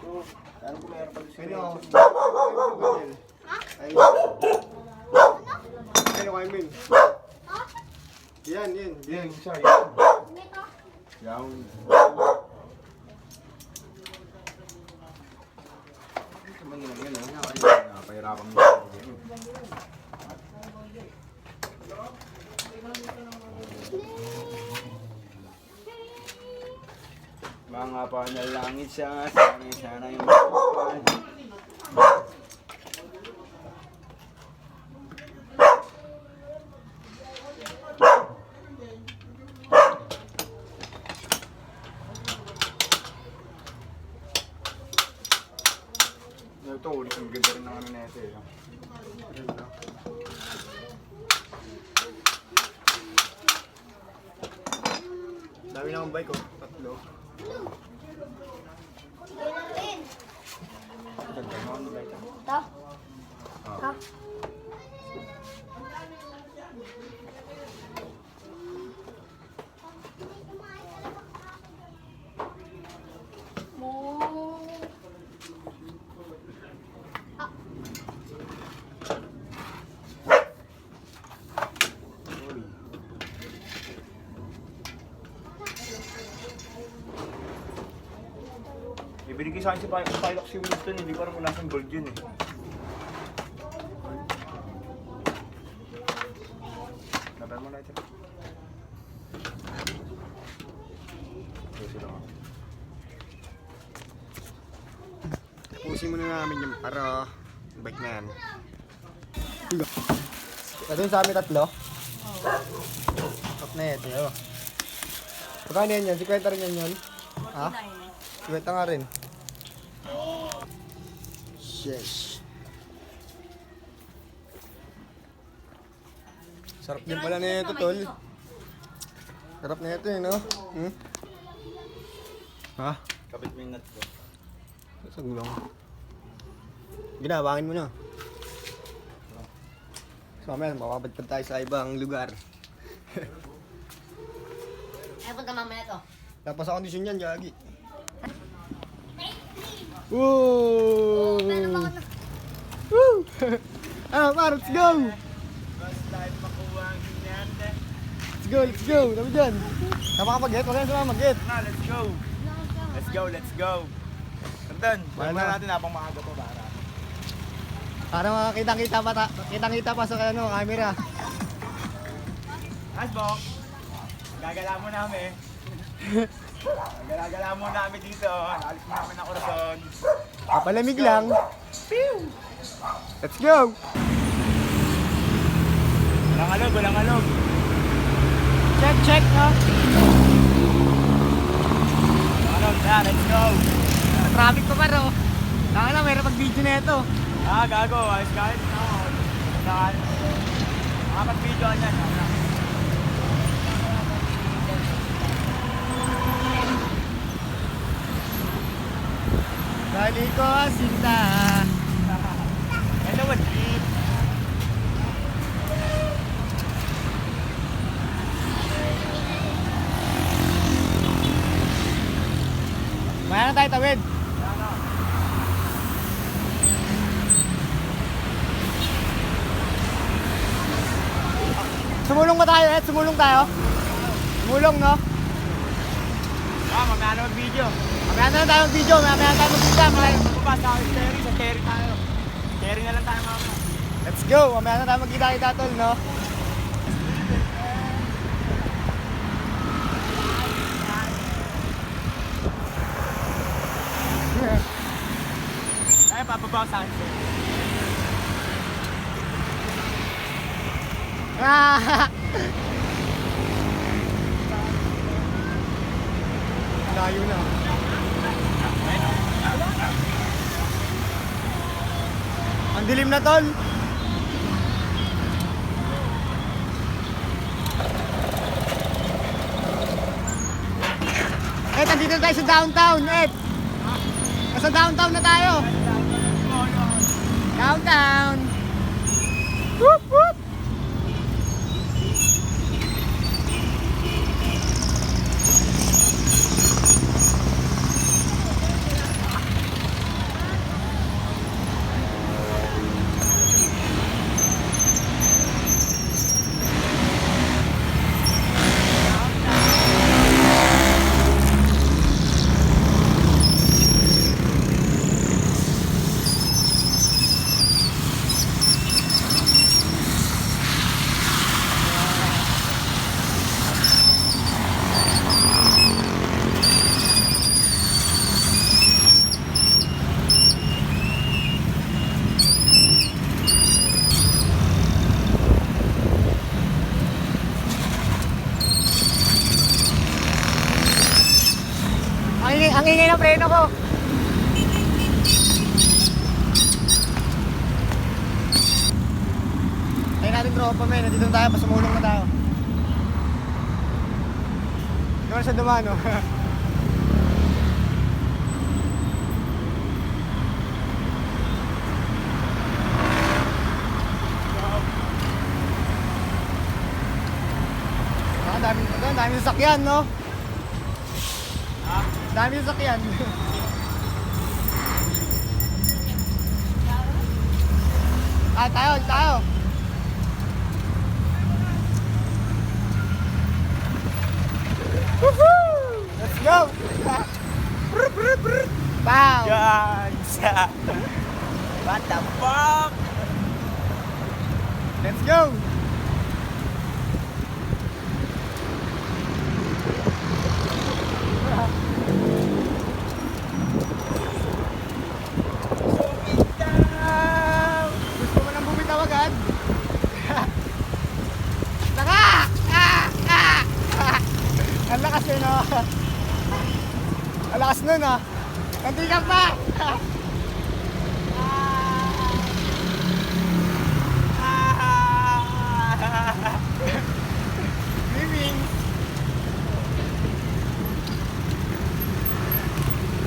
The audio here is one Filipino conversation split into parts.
Ano kung meron pa doon Ano? Ay. Ano kayo, Min? Yan. Yan, isa. Yan. Naman yun, yun. Napahirapan mo. Mga panalangin sa sana yung makukuhan. Ito, ulit ang ganda rin ng ano na ito eh. Ganda. Dami na akong bike, oh. Tatlo. Ganda mo ano ba ito? Ito? Ha? Mo. Ibinigay sa akin si Pilok si Winston, hindi ko alam kung nasaan gold yun eh. Napal mo na ito. Ito sila nga. Tapusin muna namin yung para bike na yan. Ito yung sa amin tatlo? Top na ito. Pagkano yan yan? 50 rin yan yun? Ha? 50 nga rin. Yes. Sarap din pala na ito, tol. Sarap na ito, no? Ha? Kapit mo yung nut ko. Sagulong. Ginawangin mo na. So, mamaya, makapadpad tayo sa ibang lugar. Ay, punta mamaya ito. Tapos sa kondisyon yan, gagi. Woo! Pero bakit na? Woo! Ah, par, let's go! Let's go! Dami dyan. Tama ka mag-get? Wala na sila mag-get. Na, let's go! Let's go! Anton, Wala wala na. natin habang maaga pa para. Para makakitang-kita pa sa camera. Asbok! Gagala mo namin. Gagala mo namin dito. Alis mo namin ng Corazon. Papalamig lang. Let's go! Walang alog. Check, ha? Walang alog na, let's go! Traffic pa paro. Taka lang, mayroon pag-video na ito. Gago. Ayos kahit. Makapag-video yan. Dali ko, sinta. Hello, what trip? Maya na tayo tawid. Sumulong ba tayo, Ed? Sumulong tayo? Sumulong, no? Mamaya na mag-video. Mamaya na tayo mag-video, mamaya na tayo mag-video. Bumaba sa Terry tayo. Terry na lang tayo mamaya. Let's go! Mamaya na tayo magkita-kita, tol, no? Ay, papabaw sa akin. Ah! Layo na. Ang dilim na, tol. Nandito na tayo sa downtown, Ed. Nasa downtown na tayo. Downtown. Whoop, whoop. mo. Tayo natin tropa men, nandito na tayo, pasumulong na tayo. Hindi ko na siya dumano. Daming sasakyan, no? Daming sasakyan. Tayo. Woohoo! Let's go! Wow! Guys! What the fuck? Let's go! Gusto mo nang bumitaw agad? Naka! Ang lakas yun, no? Ang lakas nun, no? Nanti ka pa! Living!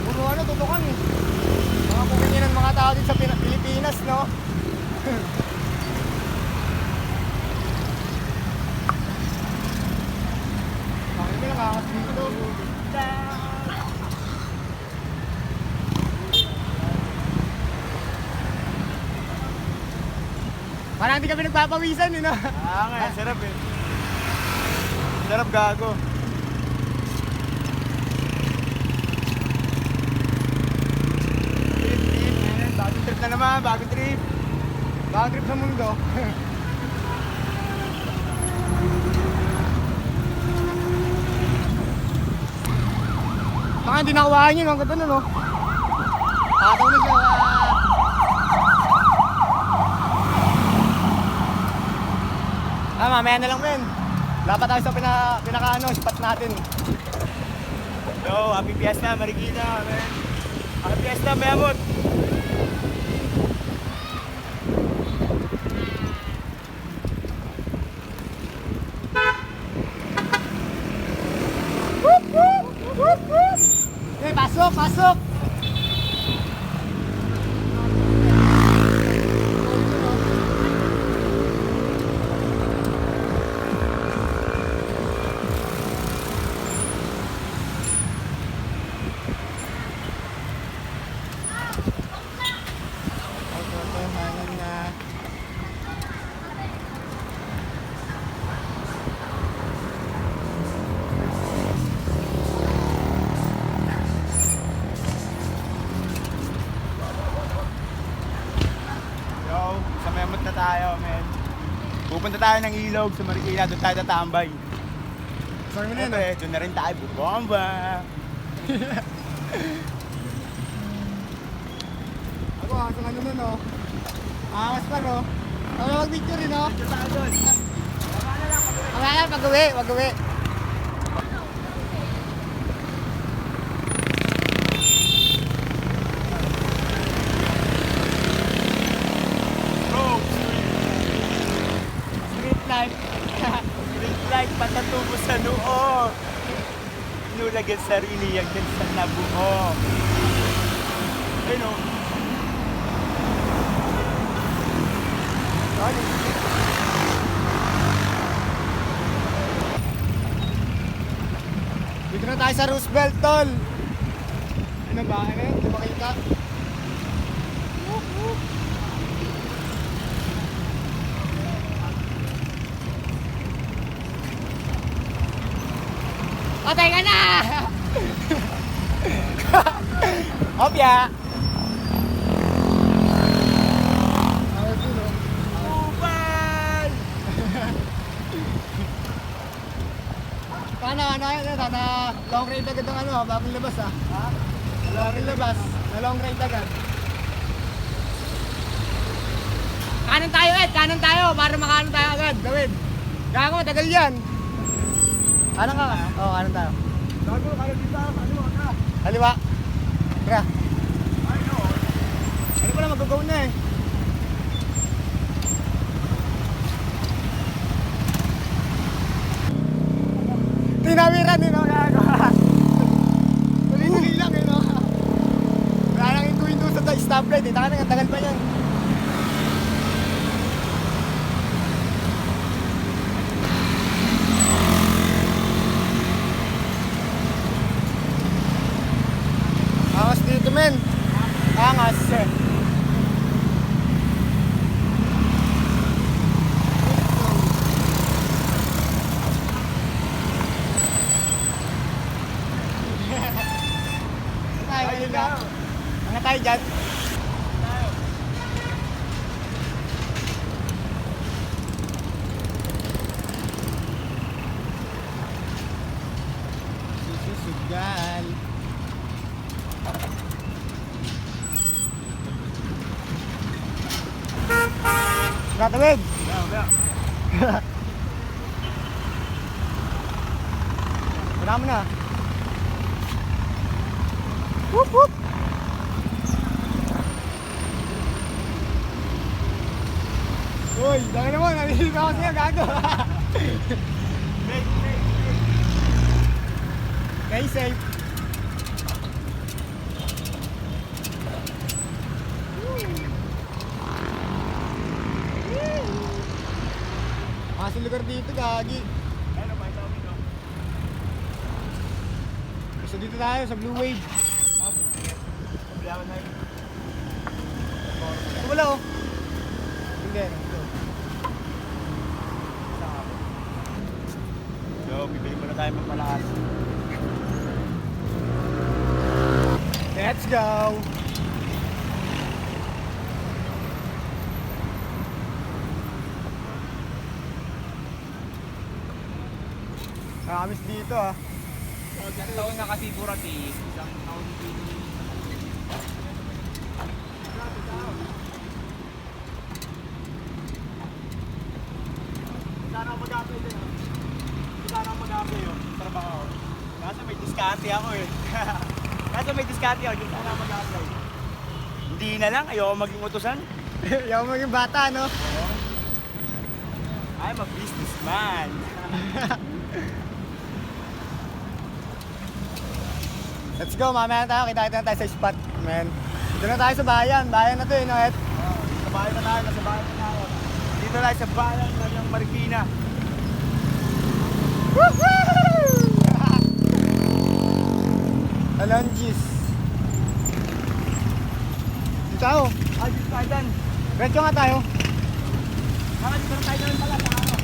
Puro ano, tutukan eh. Mga pumingin ng mga tao din sa Pilipinas, no? Bakit may nakakas dito? Parang hindi kami nagpapawisan, eh, no? Nga, sarap eh. Sarap gago. Trip. Bagong trip na naman, bagong trip. Bagong trip sa mundo. Baka hindi nakawahan yun, ang ganda nun, no? Tataw na siya. Mamaya na lang, men. Dapat tayo sa spot natin. Yo, happy fiesta, Marikina, man. Happy fiesta, Mayamot. Eh, pasok! Sa Mayamot na tayo, men. Pupunta tayo ng Ilog sa Marikina, doon tayo tatambay. Sorry mo na yun, Siyempre, doon na rin tayo bubomba. Ako, sa ano nun, no? Angas pa, no? Ako na mag-picture, no? Wag uwi. Street life. Street light, patatubo sa noo. Nulagan sarili yan yan sa nabuo. Ayun o. Dito na tayo sa Roosevelt, tol. Ano ba? Ano yun? Di ba kita? Patay ka na! Opya! Ubay! Paano, sana long ride agad ang ano, bagong labas ah. Ha? Bagong labas, na long ride agad. Kanan tayo, Ed, kanan tayo, para makanan tayo agad, gawin. Gago, tagal yan. Kanan ka? Oo, kanan tayo. Gago, kaya dito, kaliwa ka. Kaliwa. Tara. Ano pala, mag-go na eh. Tinawiran din ako nagawa. Tuloy-tuloy lang eh, no? Wala nang hinto-hinto sa stoplight eh. Taka na, tagal pa yan. Angas dito, men. Angas eh. Ano tayo dyan? Sususugal. Gatawid! Wala mo na. Whoop whoop! Uy, dami naman, nalilito ako sa'yo, gago. Stay safe. Masang lugar dito, gagi. Ano ba ito? So dito tayo sa Blue Wave. Problema na yun. Wala oh. Hindi, ito. So, bibili muna tayo magpalakas. Let's go! Kamis dito ah. Isang taon na kasi Burati. Isang taon din. Sana mag-apply din ah. Sana mag-apply yun. Trabaho. Kaso may diskarte ako eh. Kaso may diskarte ako. Hindi sana mag-apply. Hindi na lang. Ayoko maging utusan. Yaw mo yung bata, no? I'm a businessman. Let's go, mamaya na tayo. Kita-kita na tayo sa spot, man. Dito na tayo sa bayan. Bayan na to, eh, no, Ed? Sa bayan na tayo. Nasa bayan na tayo. Dito tayo sa bayan ng Marikina. Woohoo! Alonjis. Dito tayo. Ay, dito tayo dyan. Retso nga tayo. Dito na tayo dyan pala sa ano.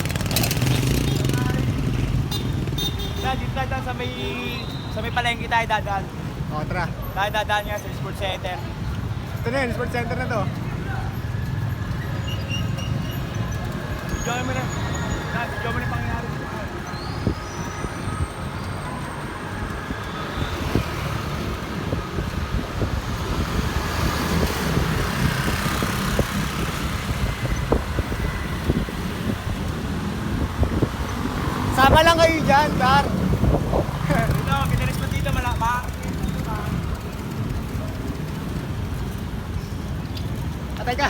Dito tayo dyan sa may palengke tayo dadaan. O, tara. Tayo dadaan nga sa sports center. Ito na yun, sports center na to. Join mo na. Join mo na yung pangyayari. Sama lang kayo dyan, Dar. Dito, kinaris mo dito malama. Atay ka.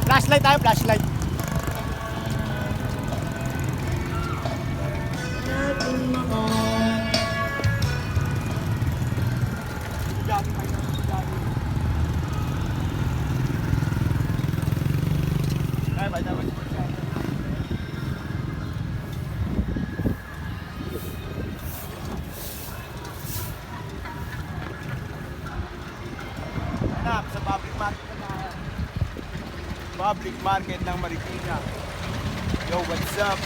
Flashlight tayo, flashlight. Sa public market na tayo. Public market ng Marikina. Yo, what's up?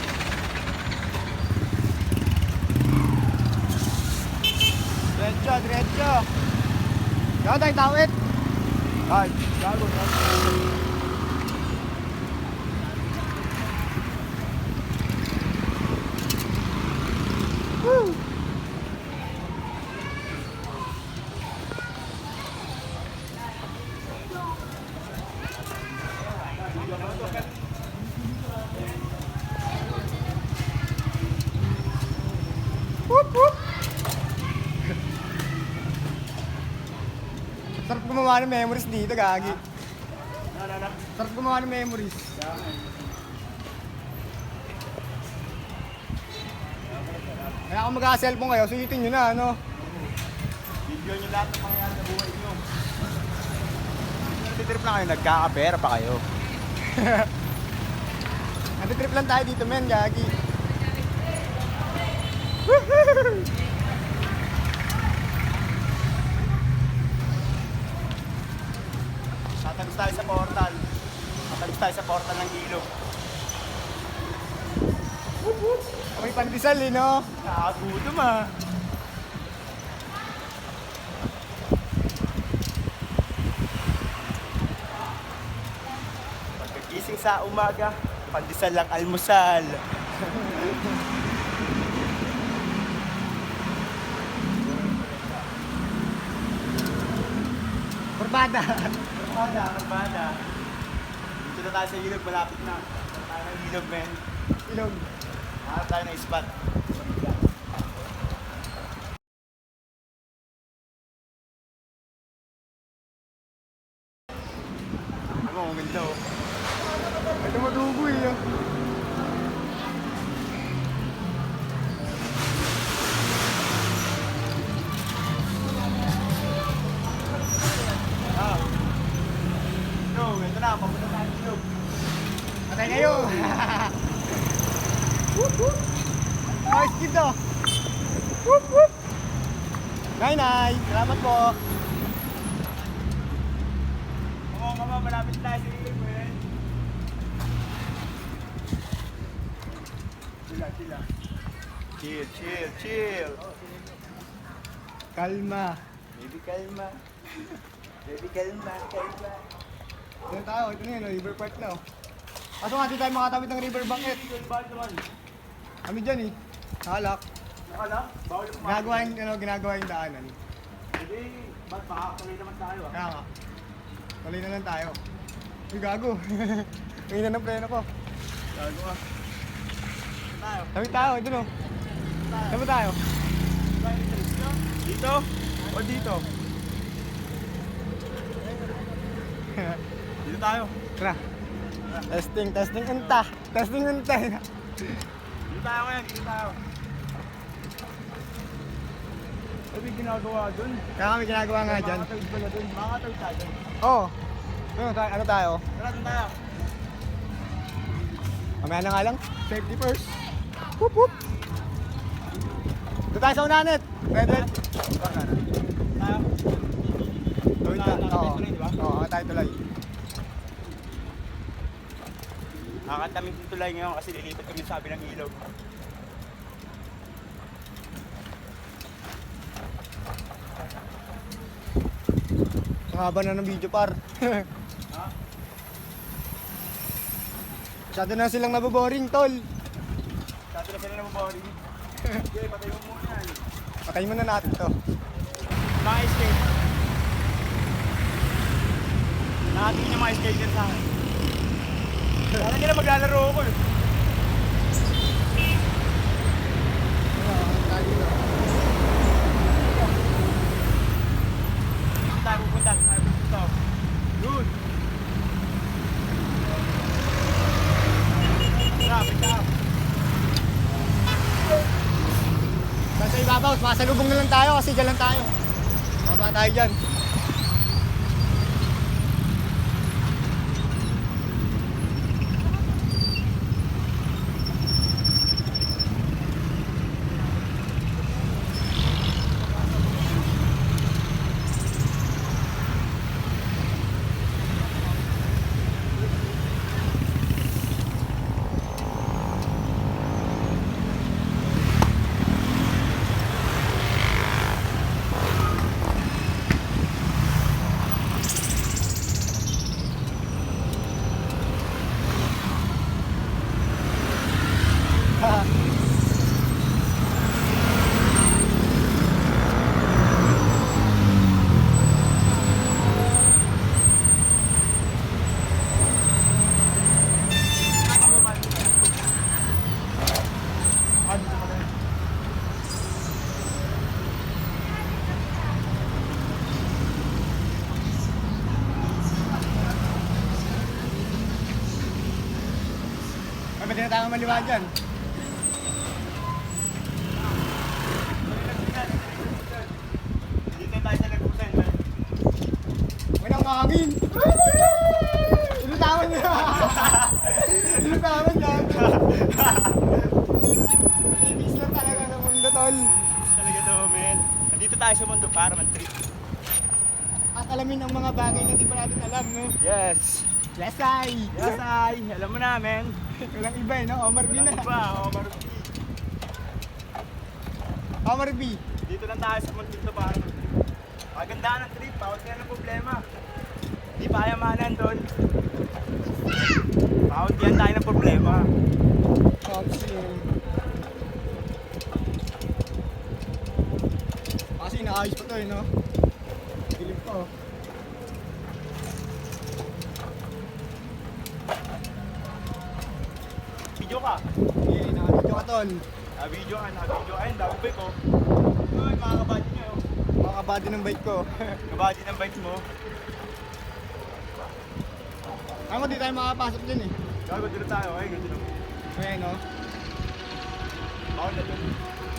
Diretso, diretso. Gawin tayong tawid. Ay, gago. Woo! Whoop, Sarap gumawa ng memories dito, gagi. Ano? Sarap gumawa ng memories. Kaya kung magka-cellphone kayo, sulitin nyo na, ano? Video nyo lahat ng pangyayari sa buhay nyo. Nagtitrip lang kayo, nagkakapera pa kayo. Nagtitrip lang tayo dito, men, gagi. Tatagos tayo sa portal. Tatagos tayo sa portal ng ilog. May pandesal, eh, no? Nakagutom ah. Pagkagising sa umaga, pandesal lang almusal. Barbada. Armada. Dito na tayo sa ilog, malapit na. Dito tayo ng ilog, men. Ilog. Hanap tayo ng spot. Ano, ang ganda oh. May tumutubo, eh, oh. Ah. No, ito na, papunta tayo ng ilog. Patay kayo! Whoop, whoop! Nice kid, oh! Whoop, whoop! Nay! Salamat po! Come on, malapit tayo sa ilog, men. Chill. Chill. Kalma! Baby, kalma. Baby, kalma. Doon tayo, ito na yun, oh, river park na, oh. Kaso nga, di tayo makatawid ng river bank, eh. Bakit naman? Kami dyan, eh. Halak. Nakala? Bawal yung Ginagawa yung daanan. Hindi, ba't makakatuloy naman tayo ah? Kaya nga. Tuloy na lang tayo. Uy, gago. Tingin na ng preno ko. Gago ah. Tayo. Tabi tayo, ito no. Tabi tayo. Dito? O dito? Dito tayo. Tara. Testing unta. Testing unta. Dito tayo ngayon, dito tayo. Ano yung ginagawa dun? Kaya kami ginagawa nga dyan. Makakatawid pala dun. Makakatawid tayo dun. Oo. Ano tayo? Tara, dun tayo. Mamaya na nga lang. Safety first. Whoop whoop. Ito tayo sa unanet. Ready? Tayo. Tuloy tayo. Oo. Tuloy, di ba? Oo, tayo tuloy. Nakakatamin yung tulay ngayon kasi lilipat kami sa sabi ng ilog. Ang haba na ng video par. Ha? Masyado na silang naboboring, tol. Sabi na sila na maboring. Okay, patay mo muna yan. Patayin muna natin to. Mga skate. Nakatingin yung mga skater sa akin. Kala nila maglalaro ako eh. Saan tayo pupunta? Saan tayo pupunta? Good. Tara, pick up. Basta ibabaw, masalubong na lang tayo kasi dyan lang tayo. Baba tayo dyan. maliwa dyan. Dito tayo sa Lagusan, man. Walang hangin. Inutawan niya. Inutawan niya. Ibis lang talaga ng mundo, tol. Talaga to, man. Nandito tayo sa mundo para mag-trip. At alamin ang mga bagay na di pa natin alam, no? Yes. Yes, ay. Yes, ay. Alam mo na, man. Walang iba, no? Omar B na. Ano ba? Omar B. Omar B. Dito lang tayo sa mundo to para mag-trip. Magandaan ng trip, bawat kaya ng problema. Hindi pa kayamanan doon. Bawat yan tayo ng problema. Kasi inaayos pa to, eh, no? Gilim pa, oh. Video ka. Okay, nakabidyo ka, tol. Video ka. Ayun, dami ba ko? Uy, mga kabady nyo. Mga kabady ng bike ko. Kabady ng bike mo. Ako, di tayo makapasok dyan, eh. Gago, dito tayo. Ay, ganito lang. Ayan, no? Bawal na doon.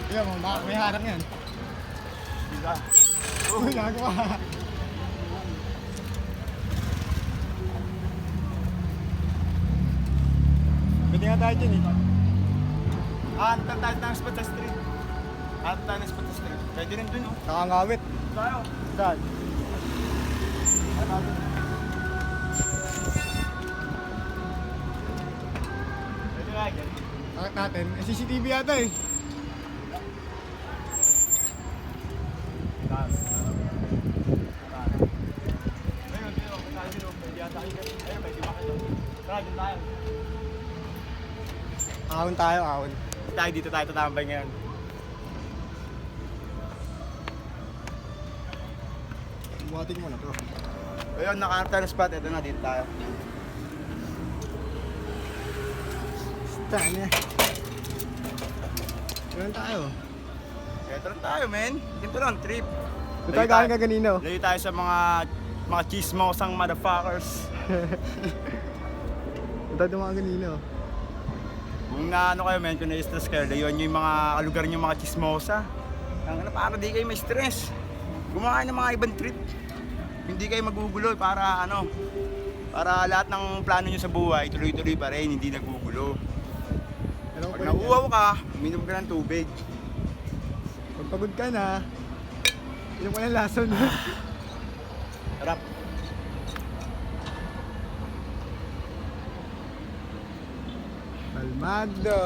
Ayan, may harang yan. Bisa. Uy, nagawa. Pwede nga tayo dyan, eh. Antan tayo ng spot sa street. Antan tayo ng spot sa street. Pwede rin dun, oh. Nakangawit. Tayo. Saan? Pwede nga, yan. Bakit natin? Eh, CCTV yata, eh. Taas. Taas. Ayun, dito. Tayo dito. Pwede yata kayo. Ayun, pwede makito. Tara, dun tayo. Ahon tayo, ahon. Dito tayo tatambay ngayon. Buhatin mo na to. Ayun, nakahanap tayo ng spot. Ito na, dito tayo. Saan, eh. Saan tayo? Ito lang tayo, men. Dito lang, trip. Ito tayo galing ka kanino. Layo tayo sa mga chismosang motherfuckers. Ito tayo mga kanino. Kung naano kayo, men, kung na-stress kayo, layuan nyo yung mga lugar nyo, mga chismosa. Para di kayo may stress. Gumawa ng mga ibang trip. Hindi kayo magugulo para para lahat ng plano nyo sa buhay, tuloy-tuloy pa rin, hindi nagugulo. Pag nauuhaw ka, uminom ka ng tubig. Pag pagod ka na, inom ka ng lason. Harap. Kalmado.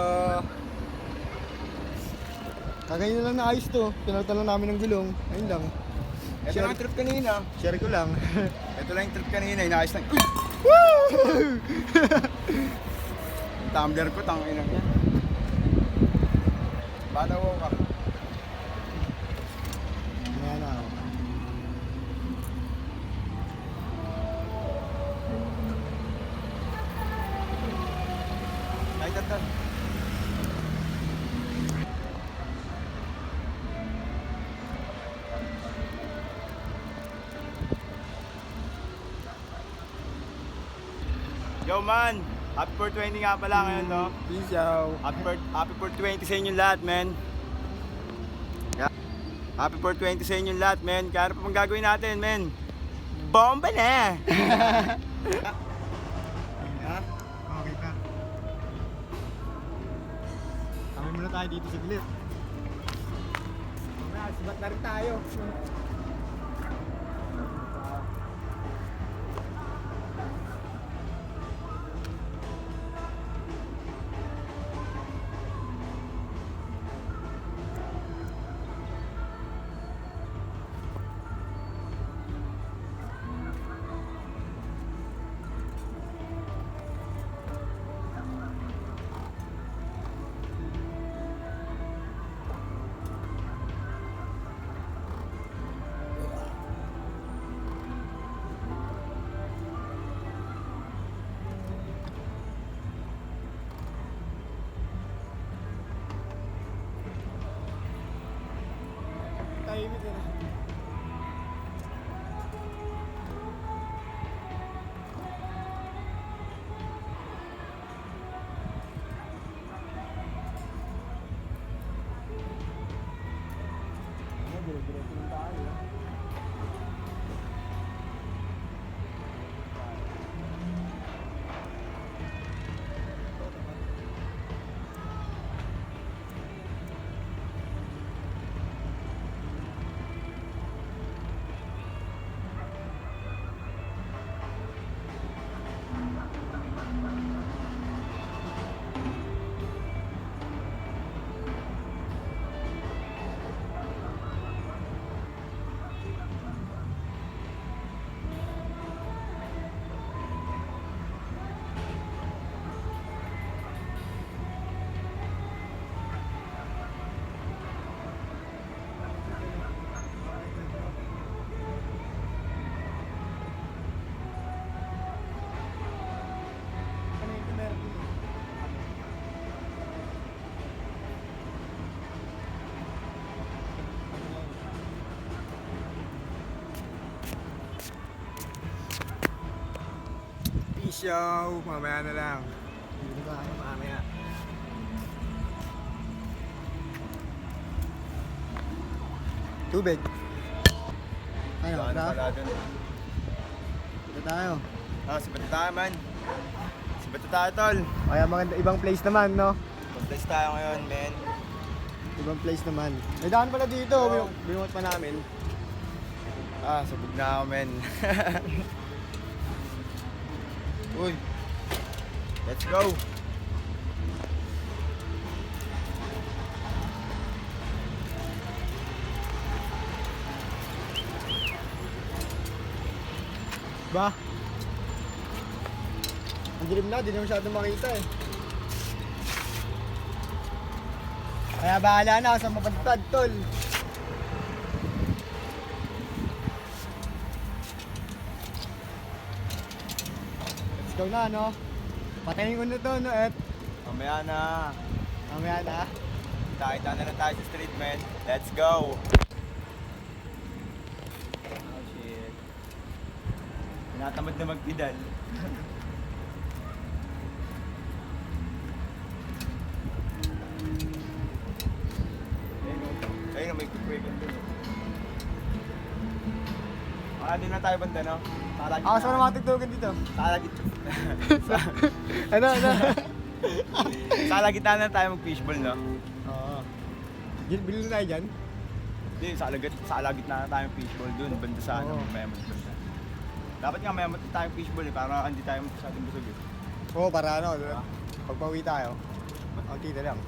Kakain na lang na ayos to. Pinalitan lang namin ng gulong. Ayun lang. Ito lang yung trip kanina. Share ko lang. Ito lang yung trip kanina, inaayos lang. Woo! Tumbler ko, tangin na yan. Bata ko ka. Ayan na. Ay, tatan. Yo man, happy 420 nga pala ngayon, no? Peace out. Happy 420 sa inyong lahat, men. Happy 420 sa inyong lahat, men. Kaya ano pa bang gagawin natin, men? Bomba na! Okay pa. Kami muna tayo dito sa glit. Mamaya, sibat na rin tayo. Tahimik na. dire-diretso lang tayo. Ano yung meron dito? Peace out, mamaya na lang. Hindi ba ano mamaya? Tubig. Ano, Ano tara? pala dun? Ito tayo. Ah, si Bata tayo man. Si Bata tayo tol. Kaya maganda, ibang place naman, no? Mag-bless tayo ngayon, men. Ibang place naman. May daan pala dito, binungot pa namin. Ah, sabog na ako, men. Uy. Let's go. Ba? Ang dilim na, di na masyadong makita eh. Kaya bahala na sa mapadpad, tol. Let's go na, no? Patayin ko na to, no, Ed? Mamaya na. Mamaya na. Kita na lang tayo sa street, men. Let's go. Oh, shit. Tinatamad na magpidal. Ayun, may quick break. Doon na tayo banda, no? Talagit Ako sa mga tugtugan dito. Talagit. Ano, ano? Sa gitna na tayo mag-fishball, no? Oo. Bilhin na tayo dyan? Hindi, sa gitna na tayo mag-fishball dun, banda sa ano, Oo. Memot banda. Dapat nga Memot tayo fishball eh, para hindi tayo masyadong busog eh. Oo, para ano, pag pauwi tayo, ang tita lang.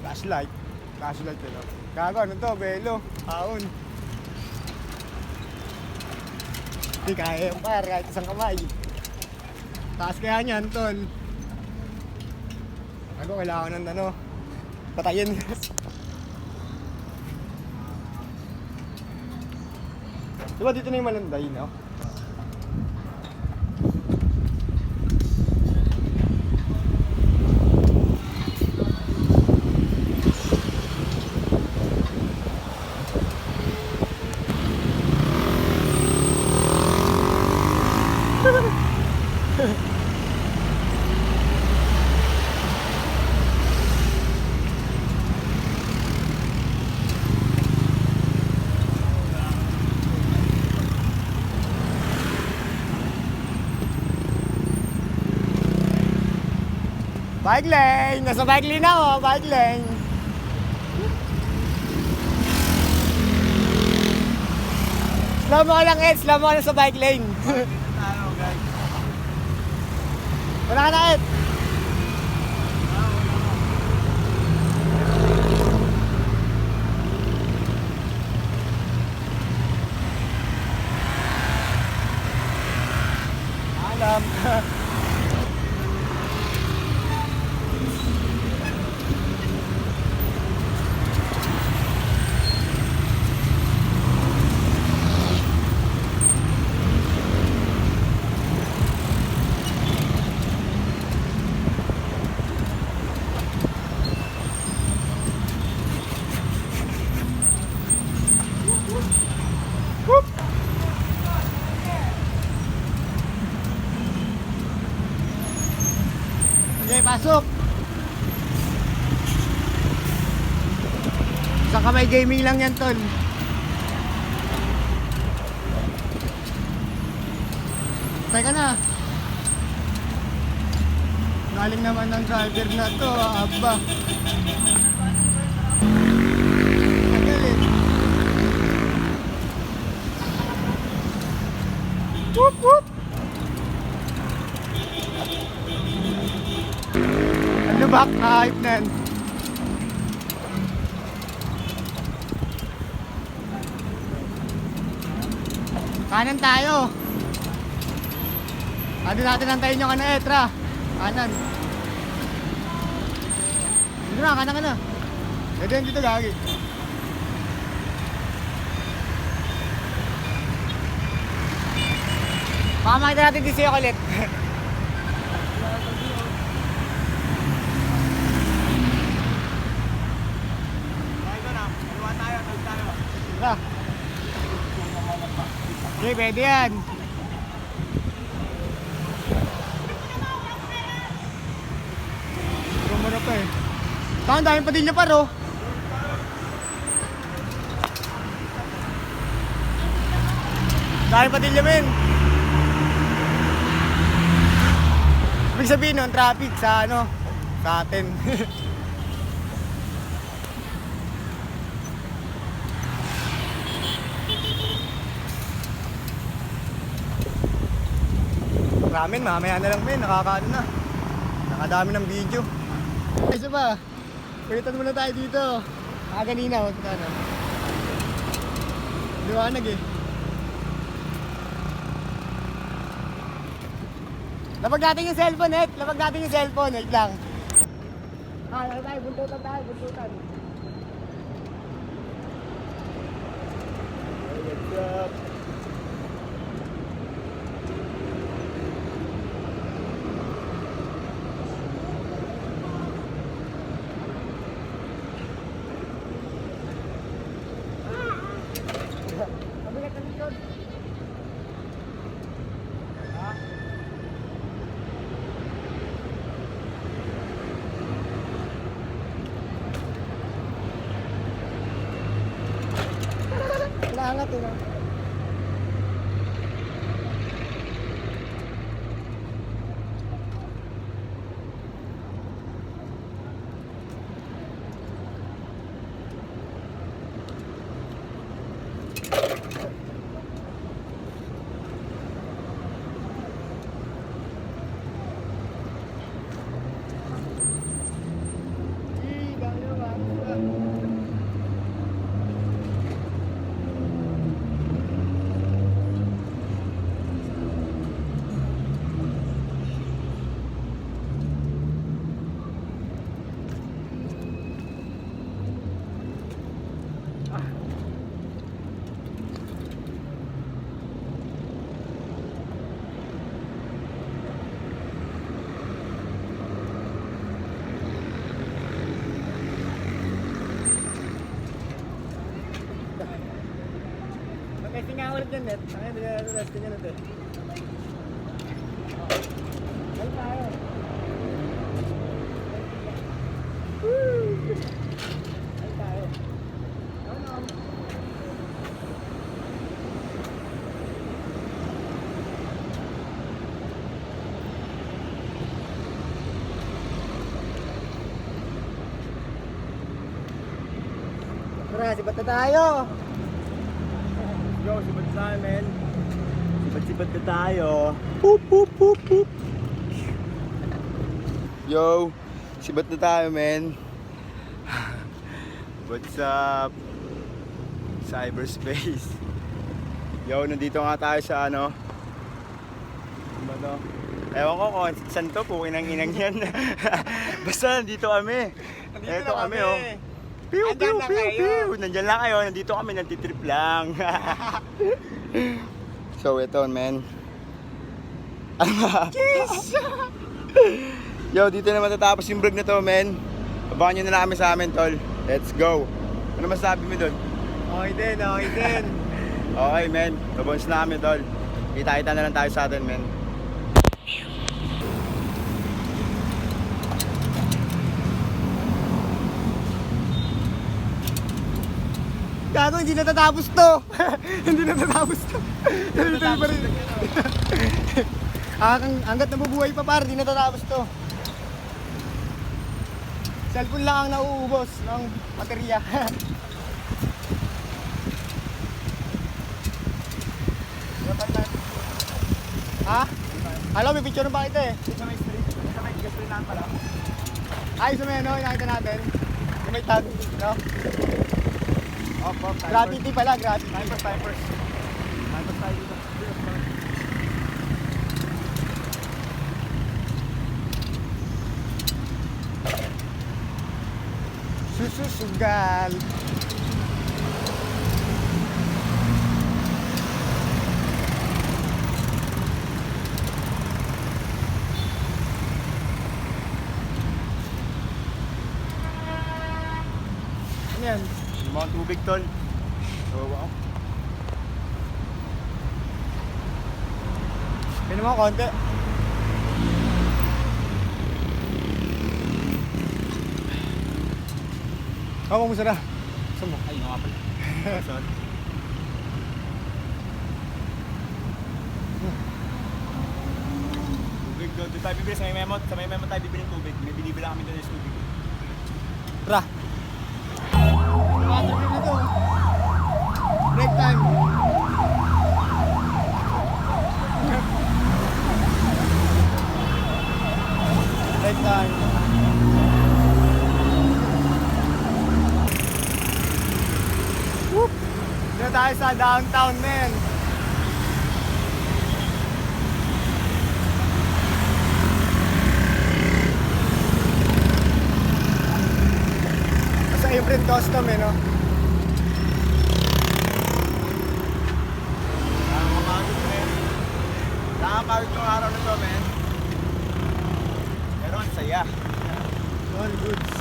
Flashlight. Flashlight ano. Gago, ano to? Belo. Haon. Hindi kaya yung par, kahit isang kamay. Taas kaya niyan, tol. Gago, kailangan ng ano, patayin. Diba dito na yung Malanday, no? Bike lane! Nasa bike lane ako, bike lane! Slow mo ka lang, Ed. Slow mo ka lang sa bike lane. Tayo, guys. Wala ka na, Ed. Alam. Okay, pasok! Isang kamay gaming lang yan, tol. Teka na. Galing naman ng driver na to, aba. Tagal eh. Whoop whoop. Ano ba? Hype na yan. Kanan tayo. Ano natin antayin yung ano, Etra? Kanan. Dito na, kanan ka na. Dito gagi. Baka makita natin di siya ulit. Tara. Okay, pwede yan. Gumano pa eh. Ang daming padilya pa ro. Daming padilya men. Ibig sabihin nun, traffic sa ano, sa atin. Ramen, mamaya na lang men, nakakaano na. Nakadami ng video. Isa ba? Pilitan muna tayo dito. Kanina, ano. Liwanag eh. Lapag natin yung cellphone, Net. Lapag natin yung cellphone, wait lang. Tayo, buntutan tayo, buntutan. What's up? Mabigat ang likod. Angat eh, no? Testing nga ulit yan, Net. Ay, hindi na testing yan natin. Dali tayo. Dali tayo. No. Tara, sibat na tayo. Yo, sibat tayo, men. Sibat na tayo. Poop, poop, poop, poop. Yo, sibat na tayo, men. What's up? Cyberspace. Yo, nandito nga tayo sa ano? Ano ba to? Ewan ko kung saan to, pukin ang inang yan. Basta nandito kami. Nandito kami, oh. Piu, piu, piu, piu. Nandyan lang kayo, nandito kami, nagtitrip lang. So, ito, man. Yes! Yo, dito na matatapos yung vlog na to, man. Abangan nyo na lang kami sa amin, tol. Let's go. Ano masabi mo doon? Okay din, okay din. Okay, man. Nabons na kami, tol. Kita-kita na lang tayo sa atin, man. Gago, hindi natatapos to. Hindi natatapos to. Tuloy-tuloy pa rin. Hanggat nabubuhay pa par, hindi natatapos to. Cellphone lang ang nauubos ng baterya. Ha? Alam, may picture pa kita eh. Sa may street, sa may gasolinahan pala. Ay, sa may ano, nakita natin. Sa may tag, no? Off, Gravity pala, gravity. Timers. Timers tayo dito. Sususugal. Ano yan? Yung mga tubig tol. So, wow. Pino mo konti. Ako mo sara. Saan mo? Ay, nga pala. Sorry. Tubig doon. Doon tayo bibili sa may memot. Sa may memot tayo bibili ng tubig. May binibila kami doon ng tubig. Tara. Water na to. Break time. Break time. Whoop! Dito tayo sa downtown, men. Sa April Custom eh, no? Nakakapagod, men. Nakakapagod yung araw na to, men. Pero ang saya. All goods.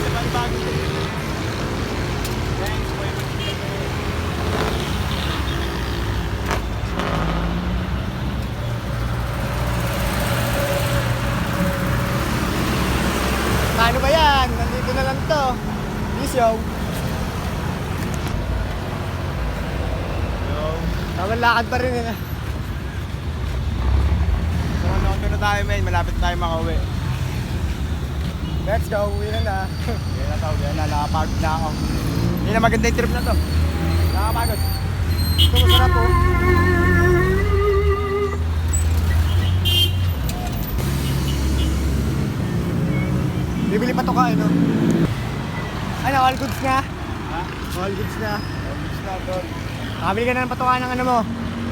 Sa panibagong tubig. Thanks, boy. Ano ba yan? Nandito na lang to. Peace, yo. Yo. Tawang lakad pa rin eh. So, ano na tayo, men. Malapit na tayo makauwi. Let's go, uwi na na. Yan na tao, yan na. Nakapagod na ako. Hindi na maganda yung trip na to. Nakapagod. Ito masarap po. Bibili pa to ka, no? Ano, all goods na? Ha? All goods na. Obis na, tol. Nakabili ka na ng patukan ng ano mo.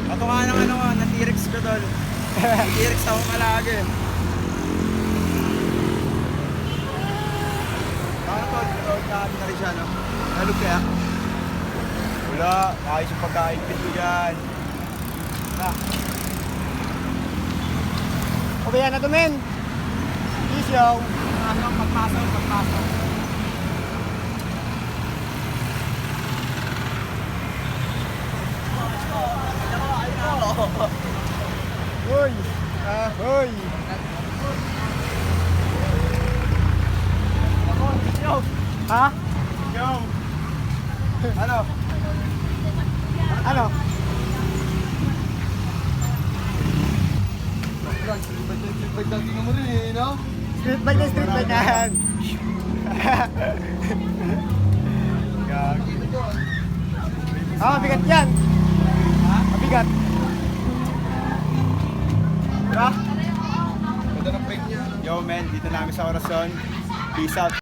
Patunga ng ano, ng T-Rex ko, tol. T-Rex ako malagi. Ano, tol? Tol, na rin siya, no? Nalog kaya? Wala. Ayos yung pagkaigpit ko dyan. Na. Pabayaan na to, men. Peace, yo. Ano, pagpasok. Hoy! Ahoy! Yo! Ha? Yo! Ano? Ano? Street bike na street bike yan. Gagi. Mabigat yan. Ha? Mabigat. Diba? Yo, men, dito na kami sa Orason. Peace out.